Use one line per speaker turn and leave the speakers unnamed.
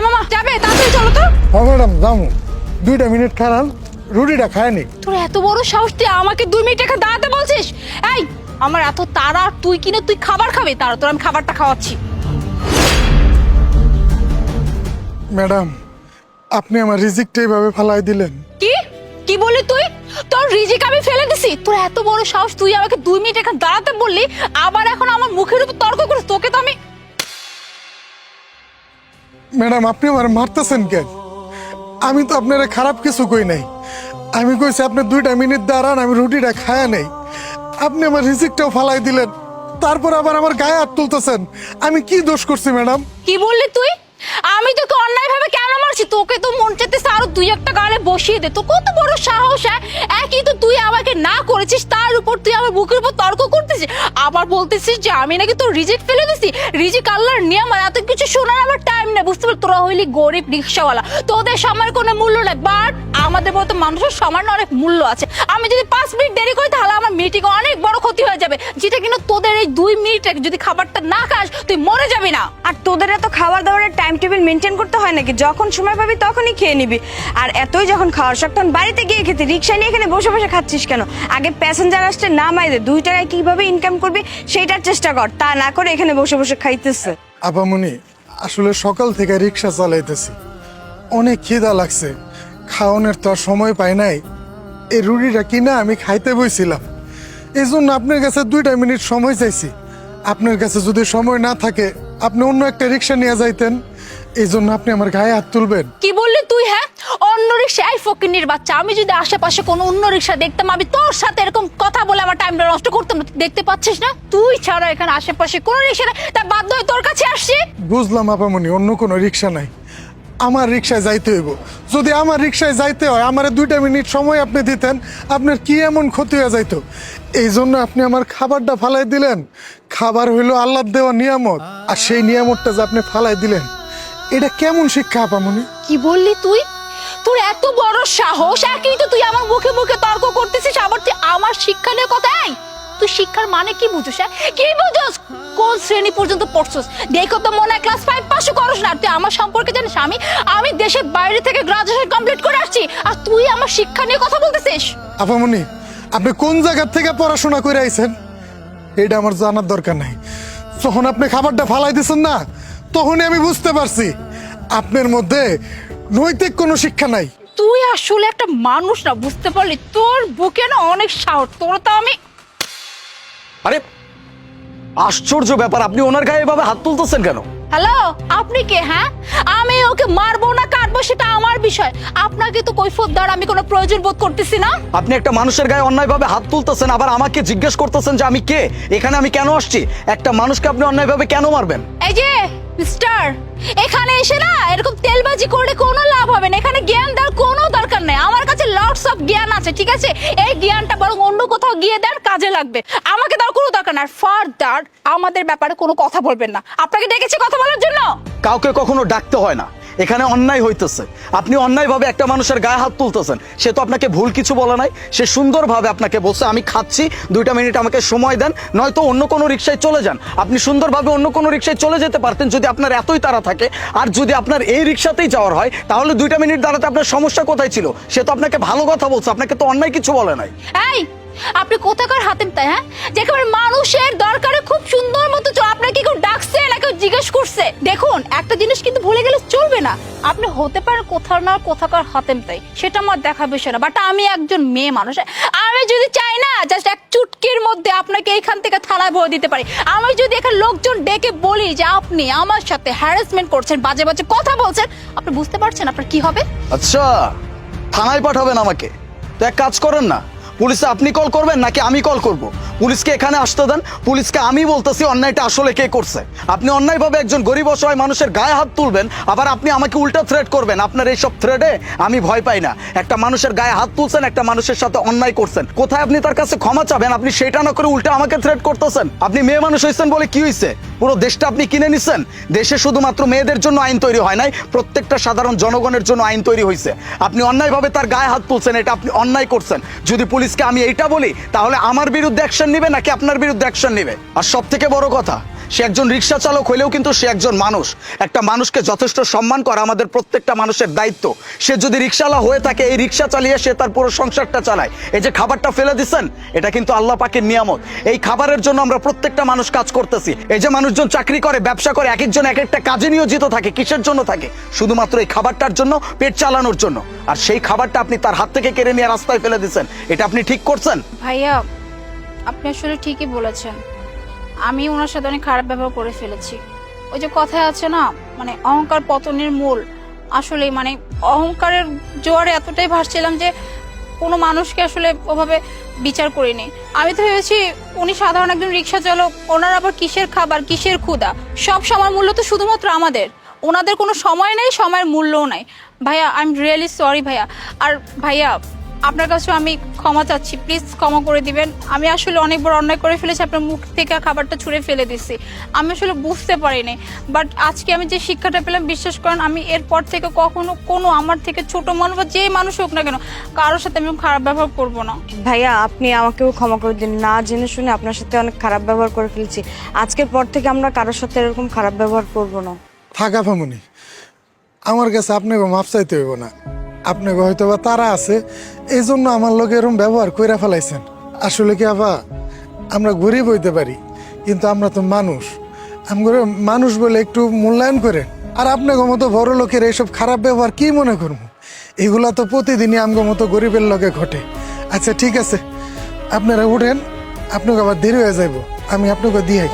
মামা যাবে তাড়াতাড়ি চলো তো।
হ্যাঁ ম্যাডাম যাবো, 2টা মিনিট খারান, রুটিটা খায়নি।
তোর এত বড় সাহস তুই আমাকে 2 মিনিট এখানে দাঁড়াতে বলছিস? এই আমার এত তাড়া, তুই কিনে তুই খাবার খাবে, তারা তোর আমি খাবারটা খাওয়াচ্ছি।
ম্যাডাম আপনি আমার রিজিকটা এইভাবে ফালাই দিলেন।
কি কি বললি তুই? তোর রিজিক আমি ফেলে দিছি? তোর এত বড় সাহস, তুই আমাকে 2 মিনিট এখানে দাঁড়াতে বললি, আবার এখন আমার মুখের উপর তর্ক করিস? তোকে তো আমি।
ম্যাডাম আপনি আমার মারতেছেন কেন? আমি তো আপনারা খারাপ কিছু কই নাই। আমি কইছি আপনি 2টা মিনিট দাঁড়ান, আমি রুটিটা খায়া নেই। আপনি আমার রিজিকটাও ফালাই দিলেন, তারপর আবার আমার গায়ে হাত তুলতেছেন। আমি কি দোষ করছি ম্যাডাম?
কি বললি তুই? আমি তোকে অন্যায় ভাবে কেন মারছি? তোকে তো মন চাইতেছে আরো 2-1টা গালে বসিয়ে দে। তো কত বড় সাহস! হ্যাঁ, একই তো তুই আমাকে না করেছিস, তার উপর তুই আমার বুকের উপর তর্ক করতেছিস, আবার বলতেছিস যে আমি নাকি তোর রিজিক ফেলে দিছি। রিজিক আল্লাহর নিয়ম, আর এত কিছু শোনার আমার টাইম নেই, বুঝতে পারলি? তোরা হইলি গরিব রিক্সাওয়ালা, তোদের সময়ের কোনো মূল্য নাই, বাট আমাদের মতো মানুষের সময়ের অনেক মূল্য আছে। আমি যদি 5 মিনিট দেরি করি তাহলে আমার মিটিং অনেক বড় ক্ষতি হয়ে যাবে, যেটা কিনা তোদের এই 2 মিনিটে যদি খাবারটা না খাস তুই মরে যাবি না।
আর তোদের এত খাবার দাবারের টাইম টেবিল মেনটেন করতে হয় নাকি? যখন সময় পাবি তখনই খেয়ে নিবি। আর এতই যখন খাওয়ার শখ তখন বাড়িতে গিয়ে খেতে, রিক্সা নিয়ে এখানে বসে বসে খাচ্ছিস কেন? আগে প্যাসেঞ্জার আসতে নামাই দে, 2 টাকায় কিভাবে ইনকাম করবি সেইটার চেষ্টা কর, তা না করে এখানে বসে বসে খাইতেছে।
আপামনি আসলে সকাল থেকে রিক্সা চালাইতেছি, অনেক খিদা লাগছে, খাওয়ানোর তো আর সময় পাই নাই। এই রুটিটা কিনা আমি খাইতে বইছিলাম, এই জন্য আপনার কাছে 2টা মিনিট সময় চাইছি। আপনার কাছে যদি সময় না থাকে আপনি অন্য একটা রিক্সা নিয়ে যাইতেন, এই জন্য আপনি আমার গায়ে হাত তুলবেন?
কি বললি তুই? হ্যাঁ, অন্য রিক্সা? এই ফকিন্নির বাচ্চা, আমি যদি আশেপাশে কোনো অন্য রিক্সা দেখতাম আমি তোর সাথে এরকম কথা বলে আমার টাইমটা নষ্ট করতাম না। দেখতে পাচ্ছিস না, তুই ছাড়া এখানে আশেপাশে কোনো রিক্সা নেই, তাই বাধ্য হয়ে তোর কাছে আসছি।
বুঝলাম আপামনি, অন্য কোনো রিক্সা নাই, আমার রিক্সায় যাইতে হইব। যদি আমার রিক্সায় যাইতে হয় আমার 2টা মিনিট সময় আপনি দিতেন, আপনার কি এমন ক্ষতি হয়ে যাইতো? এই জন্য আপনি আমার খাবারটা ফালাই দিলেন। খাবার হইলো আল্লাহর দেওয়া নিয়ামত, আর সেই নিয়ামতটা যে আপনি ফালাই দিলেন, এটা কেমন শিক্ষা আপামনি?
কি বললি তুই? তোর এত বড় সাহস, একই তো তুই আমার মুখে মুখে তর্ক করতেছিস, আবার তুই আমার শিক্ষা নিয়ে কথা। তুই শিক্ষার মানে কি বুঝোস? কি বুঝোস? কোন শ্রেণী পর্যন্ত পড়ছস? দেখো তো মনে হয় ক্লাস 5 পাশও করস না। তুই আমার সম্পর্কে জানিস আমি দেশের বাইরে থেকে গ্রাজুয়েশন কমপ্লিট করে আসছি, আর তুই আমার শিক্ষা নিয়ে কথা বলতেছিস?
আপামনি আপনি কোন জায়গা থেকে পড়াশোনা করে আইছেন এটা আমার জানার দরকার নাই। যখন আপনি খাবারটা ফালাই দিছেন না, তখনই আমি বুঝতে পারছি আপনার মধ্যে নৈতিক কোনো শিক্ষা নাই।
তুই আসলে একটা মানুষ না, বুঝতে পারলি? তোর বুকে না অনেক সাহস, তোর তো আমি।
আরে আশ্চর্য ব্যাপার, আপনি ওনার গায়ে এভাবে হাত তুলতেছেন কেন?
হ্যালো, আপনি কে? হ্যাঁ, আমি ওকে মারবো না কাটবো সেটা আমার বিষয়, আপনাকে তো কৈফিয়ত দেওয়ার আমি কোনো প্রয়োজন বোধ করতেছি না।
আপনি একটা মানুষের গায়ে অন্যায়ভাবে হাত তুলতেছেন, আবার আমাকে জিজ্ঞেস করতেছেন যে আমি কে, এখানে আমি কেন আসছি। একটা মানুষকে আপনি অন্যায়ভাবে কেন মারবেন?
এই যে মিস্টার, এখানে এসে না এরকম তেলবাজি করলে কোনো লাভ হবে না। এখানে জ্ঞান দেওয়ার কোনো দরকার নেই, আমার কাছে লটস অফ জ্ঞান আছে, ঠিক আছে? এই জ্ঞানটা বরং অন্য কোথাও গিয়ে দেন, কাজে লাগবে। আমাকে দেওয়ার কোনো দরকার না। ফার্দার আমাদের ব্যাপারে কোনো কথা বলবেন না। আপনাকে ডেকেছি কথা বলার জন্য।
কাউকে কখনো ডাকতে হয় না, এখানে অন্যায় হইতেছে। আপনি অন্যায়ভাবে একটা মানুষের গায়ে হাত তুলতেছেন। সে তো আপনাকে ভুল কিছু বলে নাই, সে সুন্দরভাবে আপনাকে বলছে আমি খাচ্ছি, 2টা মিনিট আমাকে সময় দেন, নয়তো অন্য কোনো রিক্সায় চলে যান। আপনি সুন্দরভাবে অন্য কোনো রিক্সায় চলে যেতে পারতেন যদি আপনার এতই তাড়া থাকে। আর যদি আপনার এই রিক্সাতেই যাওয়ার হয় তাহলে 2টা মিনিট দাঁড়াতে আপনার সমস্যা কোথায় ছিল? সে তো আপনাকে ভালো কথা বলছে, আপনাকে তো অন্যায় কিছু বলে নাই।
এই আপনি কোথাকার হাতেম তাই? হ্যাঁ, যেখানে মানুষের দরকারে খুব সুন্দর মতো আপনাকে কেউ ডাকছে না কেউ জিজ্ঞেস করছে? দেখুন, একটা জিনিস কিন্তু ভুলে গেলে চলবে না, আপনি হতে পারেন কোথাও না কোথাকার হাতেম তাই, সেটা আমার দেখা বিষয় না, বাট আমি একজন মেয়ে মানুষ। আমি যদি চাই না জাস্ট এক চুটকির মধ্যে আপনাকে এইখান থেকে থানায় ভরে দিতে পারি। আমি যদি এখানে লোকজন ডেকে বলি যে আপনি আমার সাথে হ্যারাসমেন্ট করছেন, বাজে বাজে কথা বলছেন, আপনি বুঝতে পারছেন আপনার কি হবে?
আচ্ছা, থানায় পাঠাবেন আমাকে? তো এক কাজ করেন না, পুলিশে আপনি কল করবেন নাকি আমি কল করব? পুলিশকে এখানে আসতে দেন, পুলিশকে আমি বলতেছি অন্যায়টা আসলে কে করছে। আপনি অন্যায়ভাবে একজন গরিব অসহায় মানুষের গায়ে হাত তুলবেন, আবার আপনি আমাকে উল্টা থ্রেট করবেন। আপনার এইসব থ্রেটে আমি ভয় পাই না। একটা মানুষের গায়ে হাত তুলছেন, একটা মানুষের সাথে অন্যায় করছেন, কোথায় আপনি তার কাছে ক্ষমা চাবেন? আপনি সেটা না করে উল্টা আমাকে থ্রেট করতেছেন। আপনি মেয়ে মানুষ হয়েছেন বলে কি হয়েছে? পুরো দেশটা আপনি কিনে নিছেন। দেশে শুধুমাত্র মেয়েদের জন্য আইন তৈরি হয় নাই, প্রত্যেকটা সাধারণ জনগণের জন্য আইন তৈরি হয়েছে। আপনি অন্যায়ভাবে তার গায়ে হাত তুলছেন, এটা আপনি অন্যায় করছেন। যদি পুলিশকে আমি এইটা বলি তাহলে আমার বিরুদ্ধে অ্যাকশন নিবে নাকি আপনার বিরুদ্ধে অ্যাকশন নিবে? আর সব থেকে বড় কথা, সে একজন রিক্সা চালক হইলেও কিন্তু সে একজন মানুষ। একটা মানুষকে যথেষ্ট সম্মান করা আমাদের প্রত্যেকটা মানুষের দায়িত্ব। সে যদি রিক্সাওয়ালা হয়ে থাকে, এই রিক্সা চালিয়ে সে তার পুরো সংসারটা চালায়। এই যে খাবারটা ফেলে দিচ্ছেন, এটা কিন্তু আল্লাহ পাকের নিয়ামত। এই খাবারের জন্য আমরা প্রত্যেকটা মানুষ কাজ করতেছি। এই যে মানুষজন চাকরি করে, ব্যবসা করে, এক একজন এক একটা কাজে নিয়োজিত থাকে, কিসের জন্য থাকে? শুধুমাত্র এই খাবারটার জন্য, পেট চালানোর জন্য। আর সেই খাবারটা আপনি তার হাত থেকে কেড়ে নিয়ে রাস্তায় ফেলে দিচ্ছেন, এটা আপনি ঠিক করছেন?
ভাইয়া, আপনি আসলে ঠিকই বলেছেন। আমি ওনার সাথে অনেক খারাপ ব্যবহার করে ফেলেছি। ওই যে কথায় আছে না, মানে অহংকার পতনের মূল। আসলে মানে অহংকারের জোয়ারে এতটাই ভাসছিলাম যে কোনো মানুষকে আসলে ওভাবে বিচার করিনি। আমি তো ভেবেছি উনি সাধারণ একজন রিক্সা চালক, ওনার আবার কিসের খাবার, কিসের ক্ষুধা, সব সময় মূল্য তো শুধুমাত্র আমাদের। ওনাদের কোনো সময় নেই, সময়ের মূল্যও নাই। ভাইয়া, আই এম রিয়েলি সরি ভাইয়া। আর ভাইয়া, আপনার কাছে আমি ক্ষমা চাচ্ছি, প্লিজ ক্ষমা করে দিবেন। আমি আসলে অনেক বড় অন্যায় করে ফেলেছি, আপনার মুখ থেকে খাবারটা ছুঁড়ে ফেলে দিচ্ছি। আমি আসলে বুঝতে পারিনি, বাট আজকে আমি যে শিক্ষাটা পেলাম, বিশ্বাস করেন আমি এরপর থেকে কখনো কোনো আমার থেকে ছোট মানুষ বা যে মানুষ হোক না কেন, কারোর সাথে আমি খারাপ ব্যবহার করব না।
ভাইয়া, আপনি আমাকেও ক্ষমা করে দিন। না জেনে শুনে আপনার সাথে অনেক খারাপ ব্যবহার করে ফেলেছি। আজকের পর থেকে আমরা কারোর সাথে এরকম খারাপ ব্যবহার করব না।
থাকা ফামুনি, আমার কাছে আপনাকে মাপ চাইতে হইব না। আপনাকে হয়তো বা তারা আছে, এই জন্য আমার লোক এরকম ব্যবহার কইরা ফেলাইছেন। আসলে কি আবা, আমরা গরিব হইতে পারি, কিন্তু আমরা তো মানুষ। আমরা মানুষ বলে একটু মূল্যায়ন করে। আর আপনাকে মতো বড় লোকের এইসব খারাপ ব্যবহার কি মনে করবো? এগুলা তো প্রতিদিনই আমগো মতো গরিবের লগে ঘটে। আচ্ছা ঠিক আছে, আপনারা উঠেন, আপনাকে আবার দেরি হয়ে যাইব, আমি আপনাকে দিয়ে